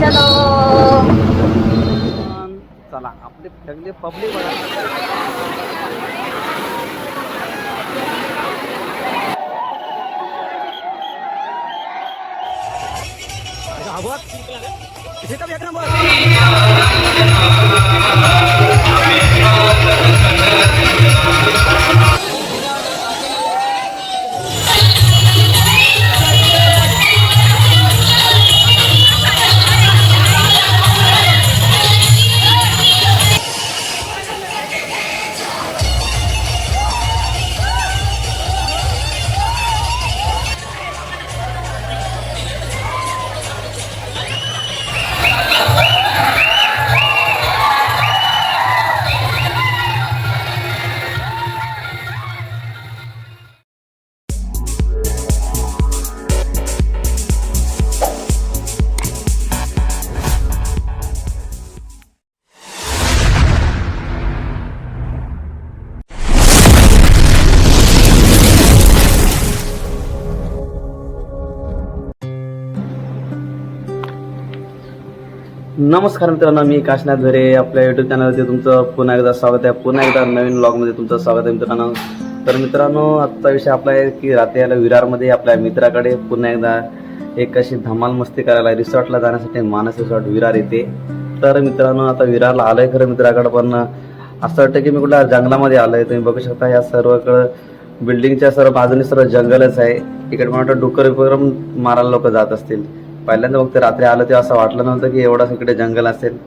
चलो चला आपले सगळे पब्लिक नमस्कार मित्रांनो, मी काशनाथ झरे. आपल्या युट्यूब चॅनलवरती तुमचं पुन्हा एकदा स्वागत आहे. पुन्हा एकदा नवीन व्लॉगमध्ये तुमचं स्वागत आहे मित्रांनो. तर मित्रांनो, आजचा विषय आपला आहे की रात्री याला विरारमध्ये आपल्या मित्राकडे पुन्हा एकदा एक अशी धमाल मस्ती करायला रिसॉर्टला जाण्यासाठी मानस रिसॉर्ट विरार येते. तर मित्रांनो, आता विरारला आलोय खरं मित्राकडे, पण असं वाटतं की मी कुठल्या जंगलामध्ये आलोय. तुम्ही बघू शकता या सर्वकडं बिल्डिंगच्या सर्व बाजूने सर्व जंगलच आहे. इकडे मला वाटतं डुक्कर मारायला लोक जात असतील. पहिल्यांदा बघते रात्री आलं तेव्हा असं वाटलं नव्हतं की एवढा इकडे जंगल असेल.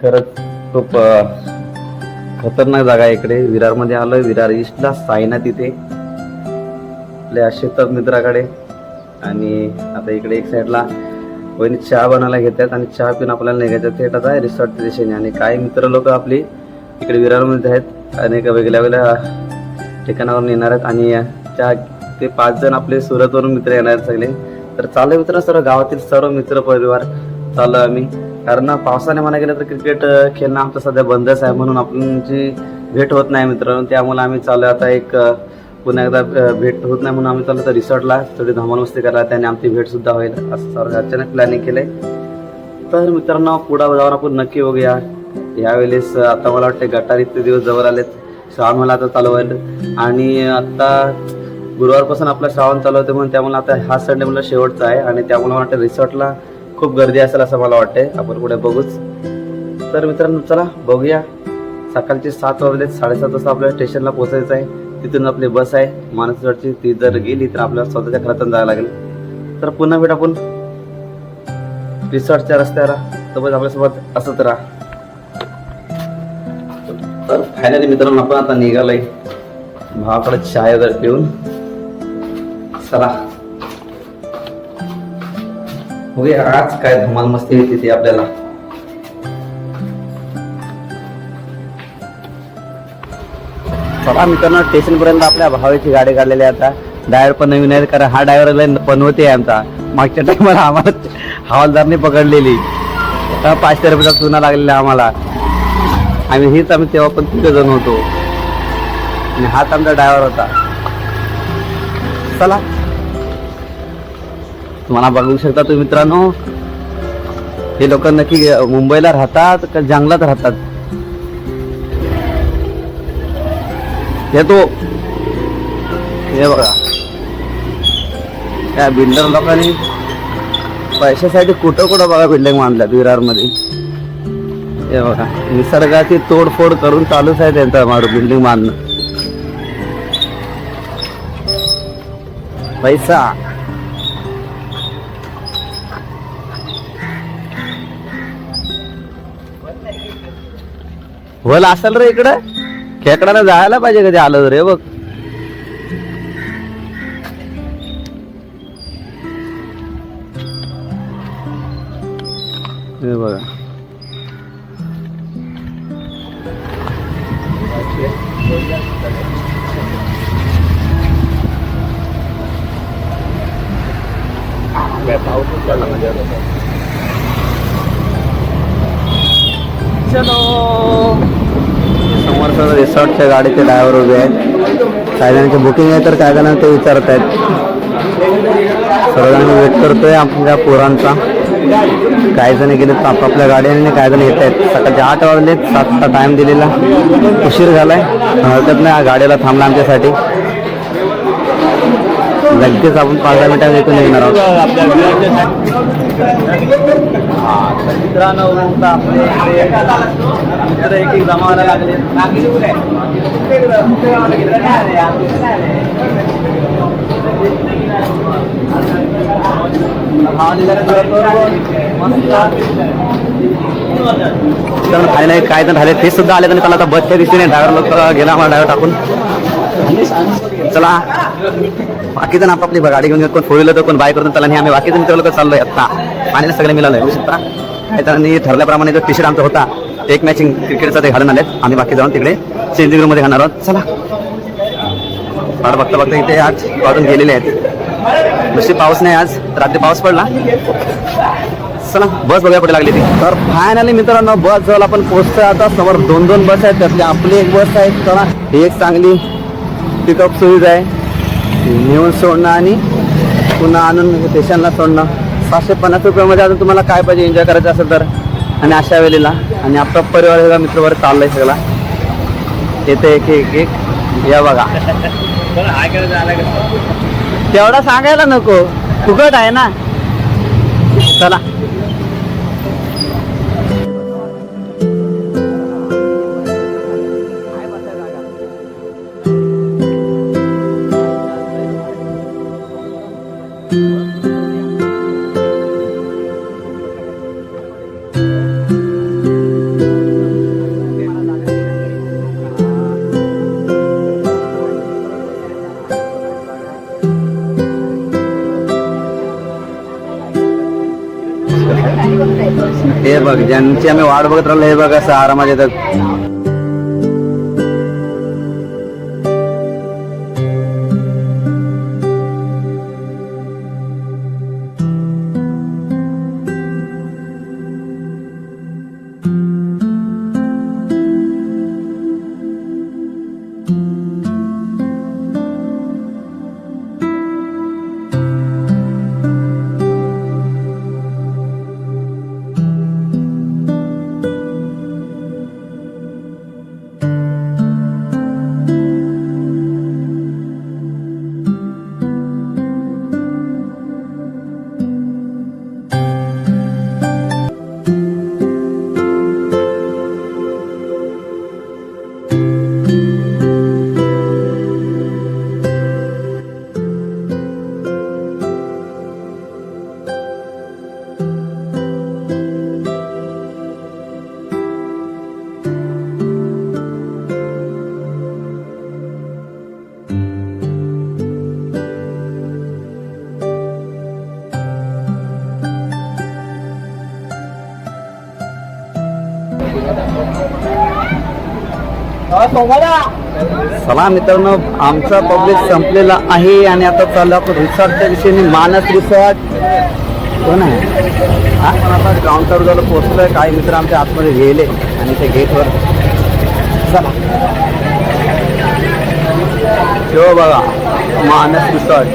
खरंच खूप खतरनाक जागा आहे इकडे. विरारमध्ये आलोय. विरार ईस्टला सायना तिथे आपल्या शेतात मित्राकडे. आणि आता इकडे एक साईडला वहिनी चहा बनायला घेतात आणि चहा पिऊन आपल्याला निघायचं थेट आता रिसॉर्टच्या दिशेने. आणि काही मित्र लोक आपली इकडे विरारमध्ये आहेत, अनेक वेगळ्या वेगळ्या ठिकाणावरून येणार आहेत. आणि त्या ते 5 जण आपले सुरतवरून मित्र येणार आहेत सगळे. तर चालू मित्र सर्व गावातील सर्व मित्र परिवार चालू आम्ही. कारण पावसाने म्हणा गेलं तर क्रिकेट खेळणं आमचं सध्या बंदच आहे, म्हणून आपली भेट होत नाही मित्रांनो. त्यामुळे आम्ही चालू आता एक पुन्हा एकदा भेट होत नाही म्हणून आम्ही चालू तर रिसॉर्टला थोडी धमाल मस्ती करायला, त्याने आमची भेट सुद्धा होईल असं सर्व अचानक प्लॅनिंग केलंय. तर मित्रांनो, पुढं जाऊन आपण नक्की बघूया. यावेळेस आता मला वाटतं गटारीचे दिवस जवळ आलेत. श्रावण मला आता चालू होईल आणि आता गुरुवारपासून आपला श्रावण चालू होते, म्हणून त्यामुळे आता हा संडे मला शेवटचा आहे. आणि त्यामुळे मला वाटतं रिसॉर्टला खूप गर्दी असेल असं मला वाटतंय. आपण पुढे बघूच. तर मित्रांनो, चला बघूया. सकाळचे 7 वाजले. 7:30 वाजता आपल्याला स्टेशनला पोहोचायचं आहे. तिथून आपली बस आहे मानस रिसॉर्टची. ती जर गेली तर आपल्याला स्वतःच्या खर्चातून जायला लागेल. तर पुन्हा भेट आपण रिसॉर्टच्या रस्त्याला. तर आपल्यासोबत असंच राहा. तर फायनली मित्रांनो, आपण आता निघालोय भावाकडे चहा वगैरे पिऊन. चला बघूया आज काय धमाल मस्ती येते ती आपल्याला. चला मित्रांनो, स्टेशन पर्यंत आपल्या भावाची गाडी काढलेली आहे. आता ड्रायव्हर पण नवीन आहे, कारण हा ड्रायव्हर पनवते आहे आमचा. मागच्या टाइमला आम्हाला हवालदारने पकडलेली. 500 रुपयाचा चुना लागलेला आम्हाला. आम्ही तेव्हा पण 3 जण होतो आणि हाच आमचा ड्रायव्हर होता. चला, तुम्हाला बघू शकता तुम्ही मित्रांनो, हे लोक नक्की मुंबईला राहतात का जंगलात राहतात. येतो हे बघा, त्या बिल्डर लोकांनी पैशासाठी कुठं कुठं बघा बिल्डिंग बांधल्यात विरारमध्ये. हे बघा, निसर्गाची तोडफोड करून चालूच आहे त्यांचा मारून बिल्डिंग बांधणं. पैसा भल असेल रे इकडं. खेकडाला जायला पाहिजे कधी आलं रे. बघ हे बघा, चलो. समोर रिसॉर्टच्या गाडीचे ड्रायव्हर उभे आहेत. काही जणांची बुकिंग आहे तर काही जणांना ते विचारत आहेत. सर्वजण वेट करतोय आपल्या पोरांचा. काही जण गेले आपापल्या गाड्याने, काही जण येत आहेत. सकाळचे 8 वाजले, 7चा टाइम दिलेला, उशीर झालाय. हरकत नाही, गाड्याला थांबला आमच्यासाठी. लगेच आपण 5-10 मिनिटांनी इथून निघणार आहोत. मित्रांनो, आपले मित्र एक जमावायला लागले. फायनली काय जण झाले ते सुद्धा आले, त्याला आता बसच्या दिसते ड्रायव्हर लोक गेला मला ड्रायव्हर टाकून. चला बाकी जण आपापली गाडी घेऊन कोण फोर व्हीलर तर कोण बाईक करून चला. आणि आम्ही बाकी जण मित्र लोक चाललोय. आता पाण्याला सगळे मिळालंय होऊ शकता. त्यांनी ठरल्याप्रमाणे जो टी शर्ट आमचा होता एक मॅचिंग क्रिकेटचा ते घालून आलेत. आम्ही बाकी जाऊन तिकडे चेंजिंग रूम मध्ये घालणार आहोत. चला बघता बघता इथे आज वाजून गेलेले आहेत. नुसती पाऊस नाही, आज रात्री पाऊस पडला. चला बस बघायला कुठे लागली ती. तर फायनली मित्रांनो बस जवळ आपण पोहोचतोय. आता समोर 2 बस आहेत, त्यातली आपली एक बस आहे. चला ही एक चांगली पिकअप सुविधा आहे, नेऊन सोडणं आणि पुन्हा आणून स्टेशनला सोडणं. 750 रुपयामध्ये अजून तुम्हाला काय पाहिजे एन्जॉय करायचं असेल तर. आणि अशा वेळेला आणि आपला परिवार सगळा मित्रवर चाललाय सगळा. येते एक या बघा. तेवढा सांगायला नको, फुकट आहे ना. चला हे बघ, ज्यांची आम्ही वाट बघत राहिलो हे बघ असं आरामात येतात. चला मित्रांनो, आमचा पब्लिक संपलेला आहे आणि आता चाललो आपण रिसॉर्टच्या दिशेने. मानस रिसॉर्ट कोण आहे हा? आता काउंटर जवळ पोहोचलोय. काही मित्र आमच्या आतमध्ये गेले आणि ते गेटवर. चला हो बघा मानस रिसॉर्ट.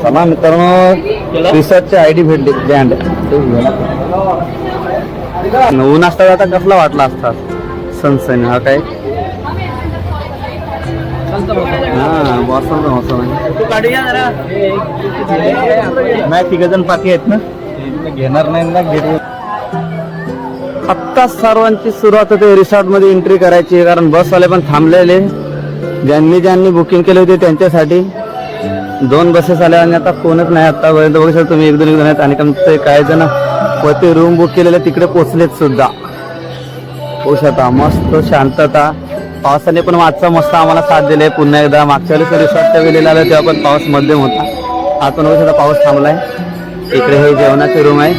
चला मित्रांनो, रिसॉर्टची आयडी भेटली. ब्रँड ऊन असता आता कसला वाटला असता सनसन. हा काय हा मौसम नाही. 3 जण बाकी आहेत ना, घेणार नाही ना गेट. आत्ता सर्वांची सुरुवात होते रिसॉर्ट मध्ये एंट्री करायची, कारण बसवाले पण थांबलेले. ज्यांनी बुकिंग केले होते त्यांच्यासाठी 2 बसेस आल्या आणि आता कोणच नाही आतापर्यंत. बघू शकता तुम्ही 1-2 जण आहेत आणि आमचे काही जण वरती रूम बुक केलेले तिकडे पोहोचलेत सुद्धा. होऊ शकता मस्त शांतता. पावसाने पण वाटचा मस्त आम्हाला साथ दिले. पुन्हा एकदा मागच्या वेळेस रिसॉर्टच्या वेळेला आलं तेव्हा पण पाऊस मध्यम होता. आता पण होऊ शकता पाऊस थांबलाय. इकडे हे जेवणाचे रूम आहे.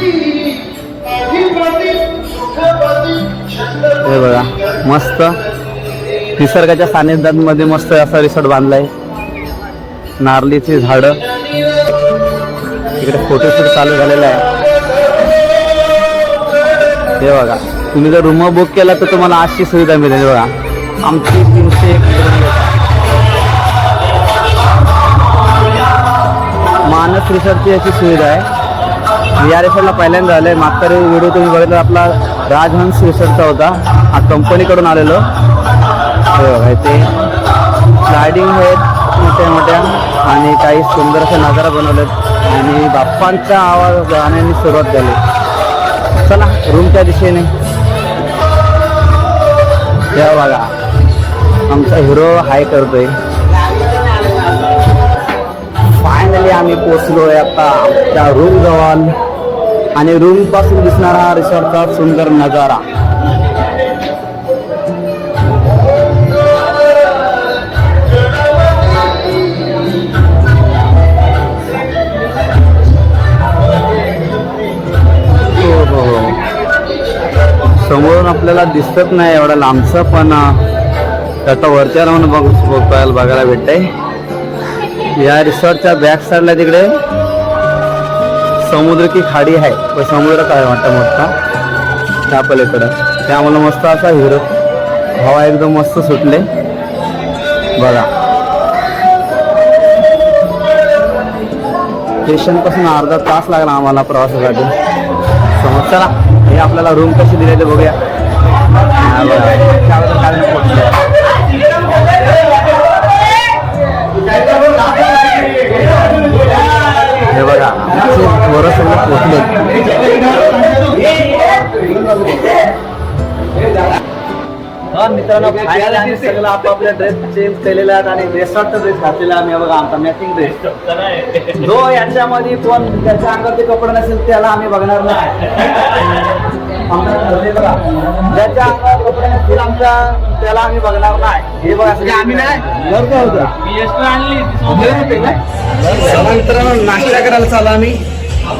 हे बघा मस्त निसर्गाच्या सानिध्यामध्ये मस्त असा रिसॉर्ट बांधलाय. नारळीची झाडं, इकडे फोटोशूट चालू झालेला आहे. हे बघा, तुम्ही जर रूम बुक केला तर तुम्हाला अशी सुविधा मिळेल. बघा आमची 301 मानस रिसॉर्टची अशी सुविधा आहे. या रिसॉर्टला पहिल्यांदा झालं आहे. मागचा व्हिडिओ तुम्ही बघितला आपला राजहंस रिसॉर्टचा होता. हा कंपनीकडून आलेलो. ते स्लायडिंग आहेत मोठ्या मोठ्या आणि काही सुंदर असे नजारा बनवलेत आणि बाप्पांचा आवाज गाण्याने सुरुवात झाली. चला रूमच्या दिशेने या बघा आमचा हिरो हाय करतोय. फायनली आम्ही पोचलोय आता त्या रूम जवळ आणि रूम पासून दिसणारा रिसॉर्टचा सुंदर नजारा. समोरून आपल्याला दिसत नाही एवढा लांबचं, पण आता वरच्या राहून बघायला भेटतंय. या रिसॉर्टच्या बॅक साईडला तिकडे समुद्र की खाडी आहे. समुद्र काय वाटतं मोठा त्या पलीकडं. त्यामुळे मस्त असा हिरो हवा एकदम मस्त सुटले बघा. स्टेशन पासून अर्धा तास लागला आम्हाला प्रवासासाठी. समोर चला हे आपल्याला रूम कशी दिली ते बघूया. हे बघा वर सगळं पोचले. मित्रांनो फायनली आम्ही सगळं आपापल्या ड्रेस चेंज केलेले आहेत आणि रेसॉर्टचा ड्रेस घातलेला आम्ही. बघा आमचा मॅचिंग ड्रेस जो याच्यामध्ये कोण ज्याच्या अंगाचे कपडे नसेल त्याला आम्ही बघणार नाही. ज्याच्या अंगावर कपडे नसतील आमच्या त्याला आम्ही बघणार नाही. हे बघा आम्ही नाही मित्रांनो नाश्ता करायला चालू आम्ही.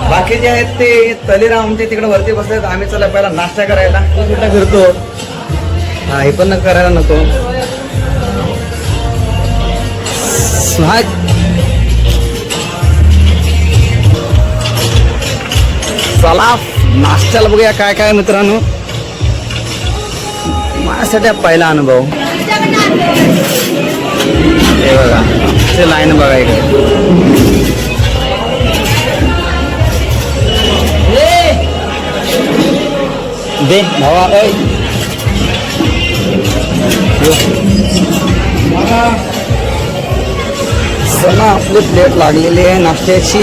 बाकी जे आहेत ते तलेराव आमच्या तिकडे वरती बसतात. आम्ही चला पहिला नाश्ता करायला कुठं फिरतो. हा हे पण करायला नको. चला नाश्त्याला बघूया काय काय मित्रांनो. माझ्यासाठी पहिला अनुभव हे बघा ते लाईन बघा इकडे. दे भावा चला आपली प्लेट लागलेली आहे नाश्त्याची.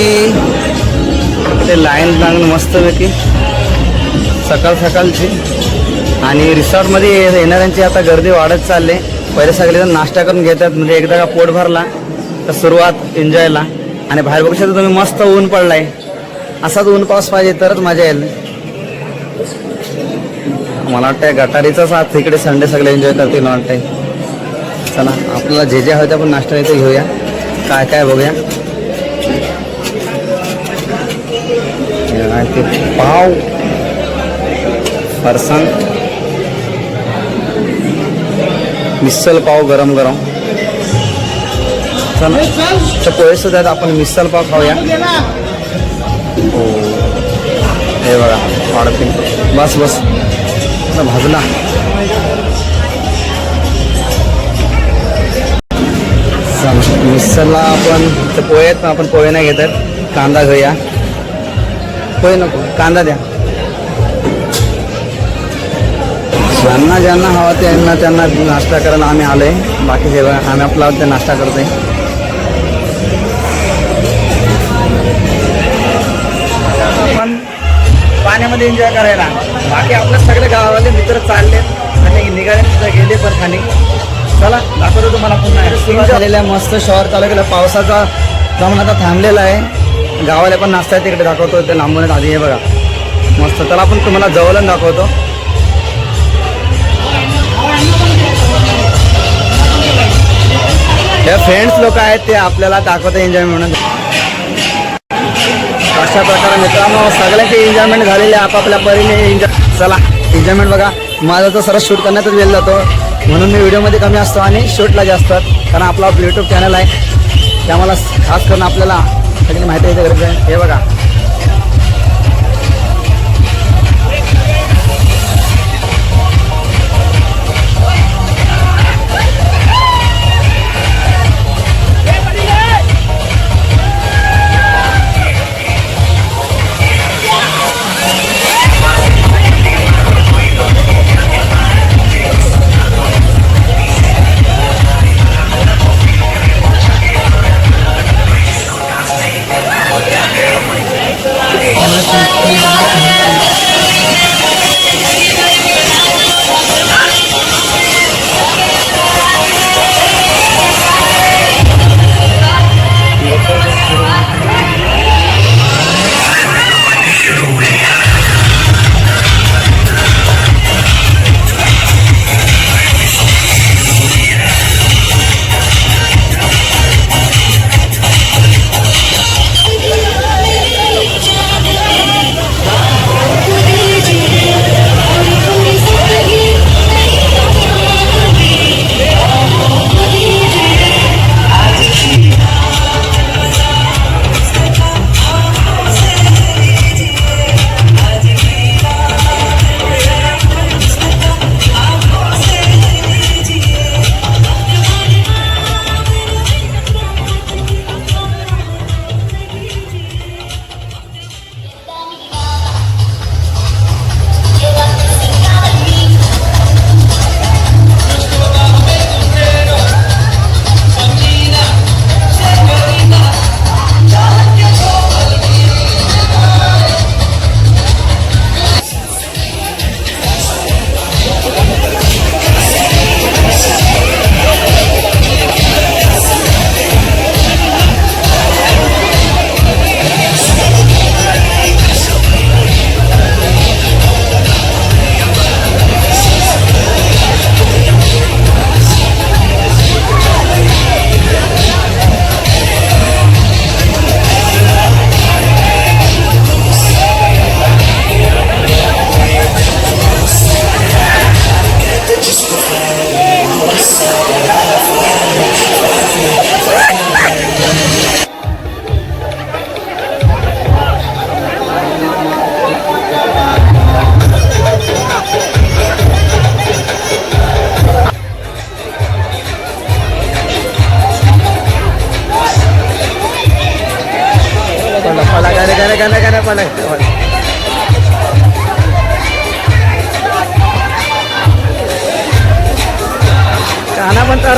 ते लाईन लागणं मस्तपैकी सकाळ सकाळची. आणि रिसॉर्टमध्ये येणाऱ्यांची आता गर्दी वाढत चालली. पहिले सगळेजण नाश्ता करून घेतात म्हणजे एकदा का पोट भरला तर सुरुवात एन्जॉयला. आणि बाहेर बघू शकता तुम्ही मस्त ऊन पडलाय. असाच ऊन पाऊस पाहिजे तरच मजा येईल. मला वाटतंय गटारीचाच आज तिकडे संडे सगळे एन्जॉय करतील मला वाटतंय. चला आपल्याला जे जे हवं आपण नाश्ता इथे घेऊया. काय काय बघूया. ते पाव फरसाण मिसल पाव गरम गरम. चला पोहे सुद्धा आहेत. आपण मिसल पाव खाऊया. हो हे बघा वाढते बस बस भाजला. मिसळला आपण पोहे आहेत पण आपण पोहे नाही घेतात. कांदा घेऊया. पोहे नको कांदा द्या. ज्यांना ज्यांना हवा त्यांना नाश्ता करायला आम्ही आलोय. बाकी जे आम्ही आपला नाश्ता करतोय. पण पाण्यामध्ये एन्जॉय करायला. बाकी आपल्या सगळे गावाले मित्र चालले आणि निघाले गेले पण खाली. चला दाखवतो तुम्हाला पुन्हा झालेल्या मस्त शहर चालू केलं. पावसाचा दमन आता थांबलेला आहे. गावाला पण नाश्ता आहे तिकडे दाखवतो. ते लांबूनच आधी आहे बघा मस्त. चला आपण तुम्हाला जवळून दाखवतो. हे फ्रेंड्स लोक आहेत ते आपल्याला दाखवते एन्जॉय म्हणून. अशा प्रकारे मित्रांनो सगळ्यांची एन्जॉयमेंट झालेली आहे आपापल्या परीने. एन्जॉय चला एन्जॉयमेंट बघा. माझा तर सरळ शूट करण्यातच वेळ जातो म्हणून मी व्हिडिओमध्ये कमी असतो आणि शूटला जास्त. कारण आपला यूट्यूब चॅनल आहे त्यामुळे खास करून आपल्याला सगळी माहिती यायची गरज आहे. हे बघा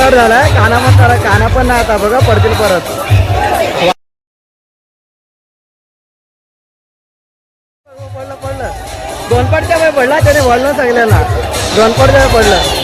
आउट झालाय. काना पण नाही आता बघा पडतील परत. पडलं 2 पडच्या वेळ पडला त्याने बोलणं सगळ्यांना 2 पडच्या पडलं.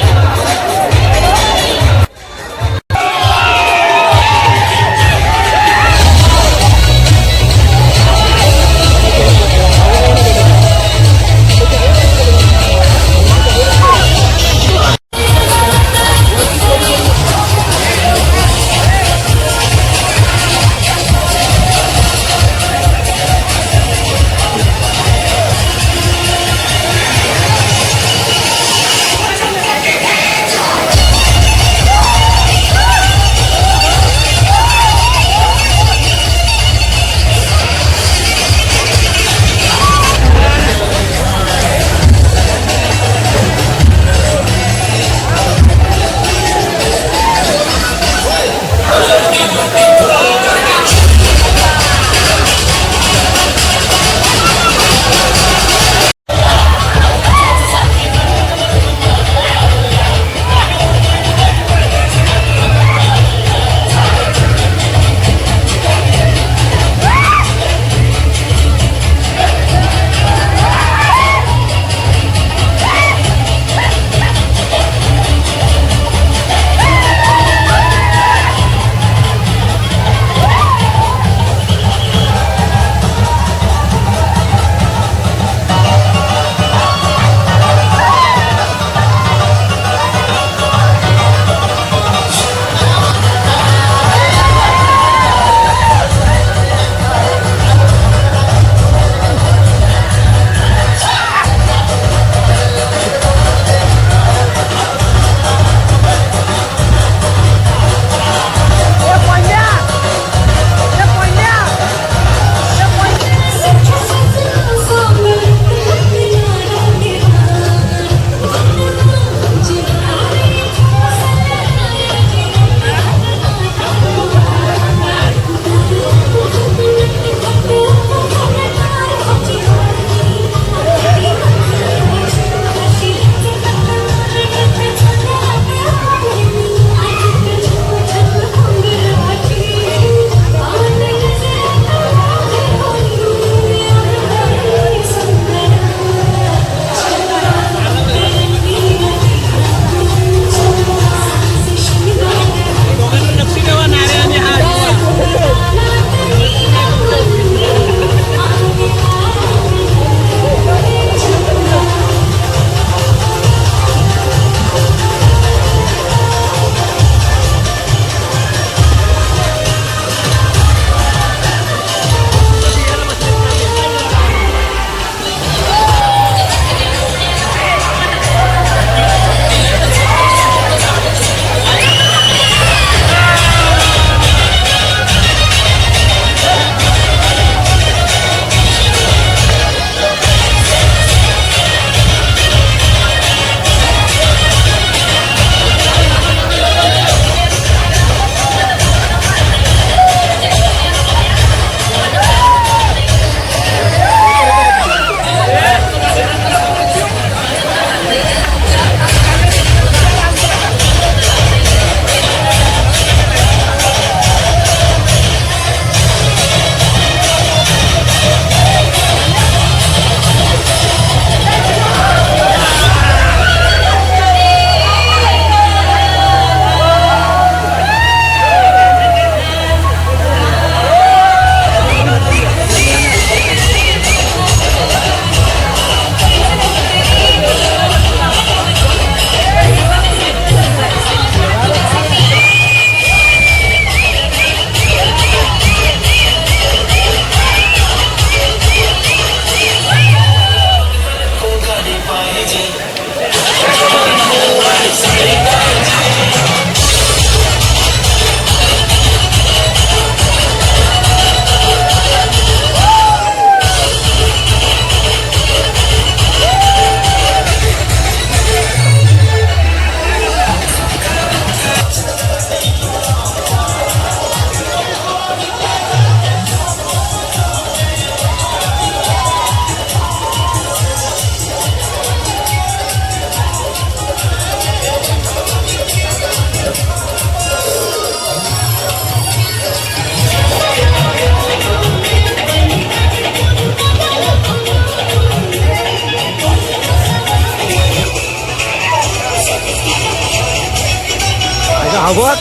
आवाज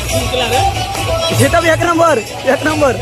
शेताब एक नंबर एक नंबर.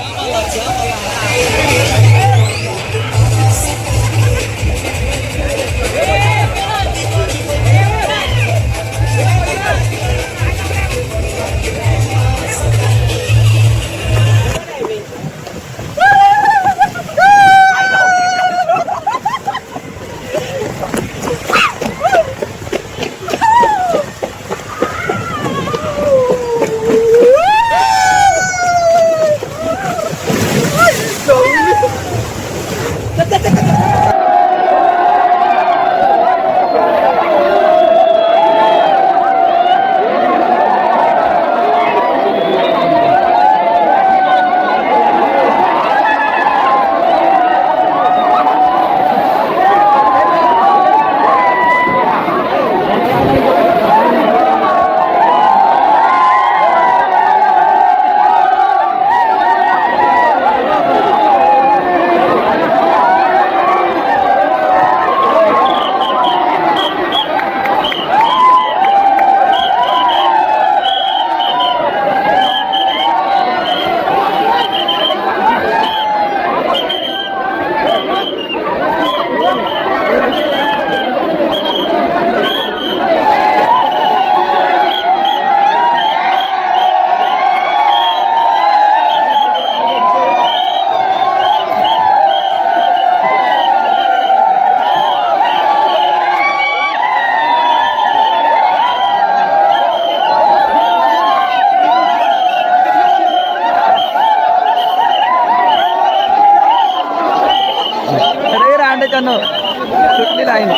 सुटली लाईन.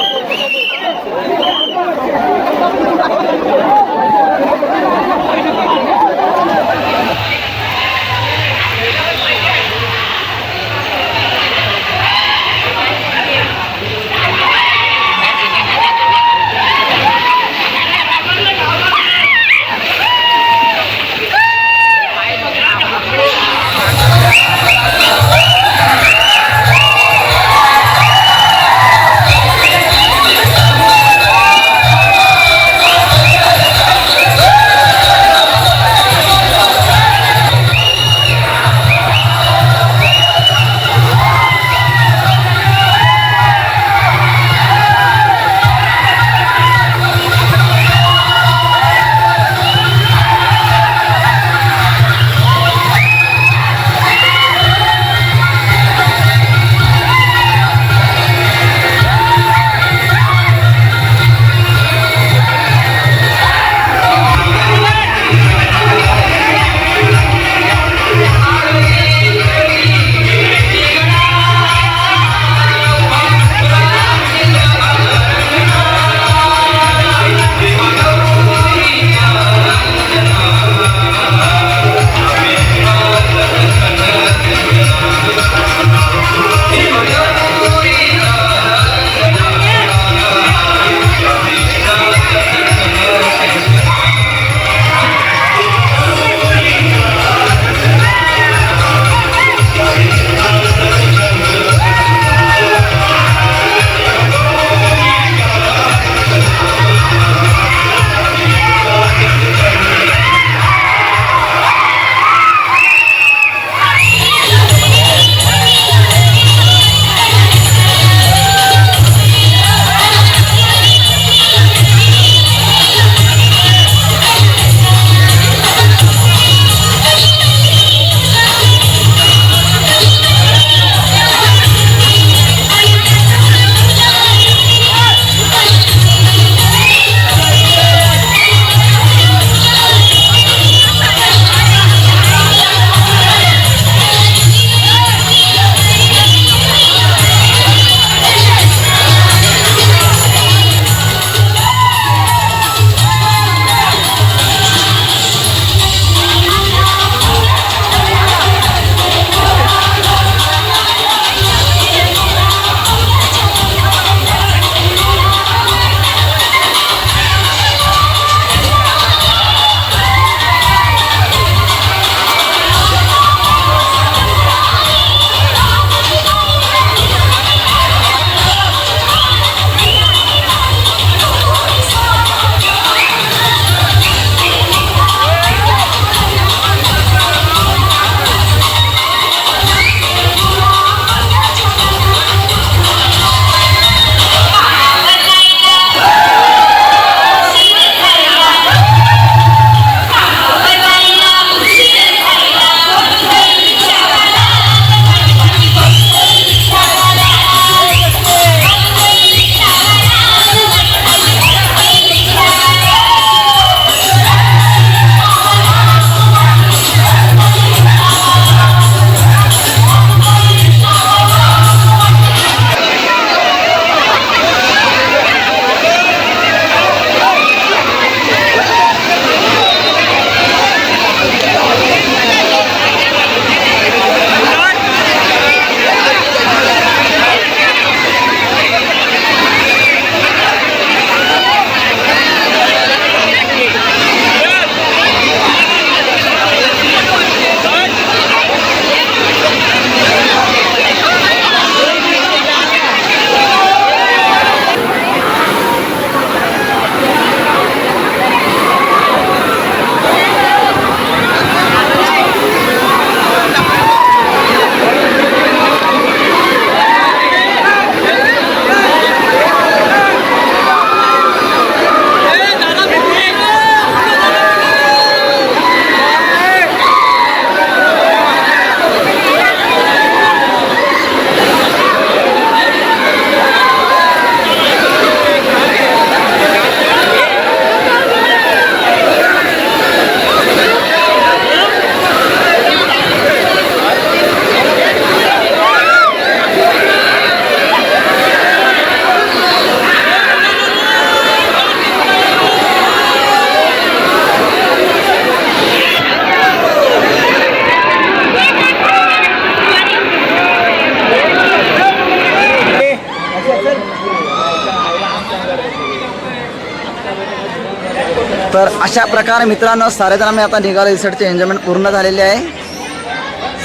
तर अशा प्रकारे मित्रांनो सारेजण आम्ही आता निघालो. रिसॉर्टचे एन्जॉयमेंट पूर्ण झालेली आहे.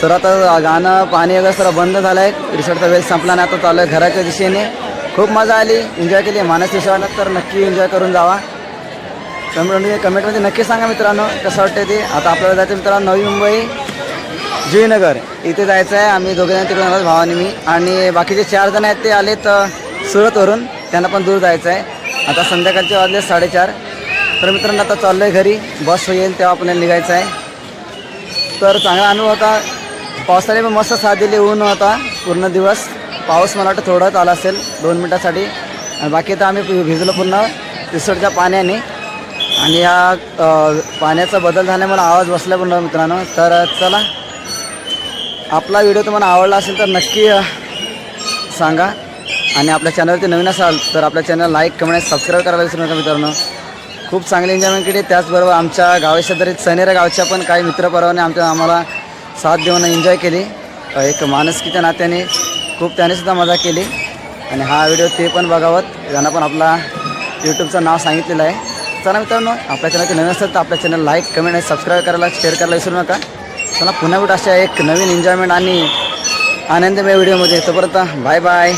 सर आता गाणं पाणी वगैरे सर बंद झालं आहे. रिसॉर्टचा वेळ संपला नाही. आता चालू आहे घराच्या दिशेने. खूप मजा आली, एन्जॉय केली. मानस रिसॉर्टला तर नक्की एन्जॉय करून जावा. कमेंटमध्ये नक्की सांगा मित्रांनो कसं वाटतं ते. आता आपल्याला जायचं मित्रांनो नवी मुंबई जुईनगर इथे जायचं आहे. आम्ही दोघे जण तिकडून आलो, भावानी मी. आणि बाकीचे 4 जण आहेत ते आलेत सुरतवरून. त्यांना पण दूर जायचं आहे. आता संध्याकाळचे वाजले 4:30. तर मित्रांनो आता चाललो आहे घरी. बस येईल तेव्हा आपल्याला निघायचं आहे. तर चांगला अनुभव होता. पावसाने पण मस्त साथ दिली. ऊन होता पूर्ण दिवस. पाऊस मला वाटतं थोडाच आला असेल 2 मिनटासाठी. आणि बाकी तर आम्ही भिजलो पूर्ण रिसॉर्टच्या पाण्याने. आणि ह्या पाण्याचा बदल झाल्यामुळे आवाज बसला पण मित्रांनो. तर चला, आपला व्हिडिओ तुम्हाला आवडला असेल तर नक्की सांगा. आणि आपल्या चॅनलवरती नवीन असाल तर आपल्या चॅनल लाईक कमेंट सबस्क्राईब करायला विसरू नका मित्रांनो. खूप चांगली एन्जॉयमेंट केली. त्याचबरोबर आमच्या गावाशेजारी सनेरा गावच्या पण काही मित्रपरिवाराने आम्हाला साथ देऊन एन्जॉय केली. एक माणुसकीच्या नात्याने खूप त्यानेसुद्धा मजा केली. आणि हा व्हिडिओ ते पण बघावत. त्यांना पण आपला यूट्यूबचं नाव सांगितलेलं आहे. चला मित्रांनो, आपल्या चॅनलचे नवीन असेल तर आपल्या चॅनल लाईक कमेंट आणि सबस्क्राईब करायला शेअर करायला विसरू नका. चला पुन्हा भेटू अशा एक नवीन एन्जॉयमेंट आणि आनंदमय व्हिडिओमध्ये. तोपर्यंत बाय बाय.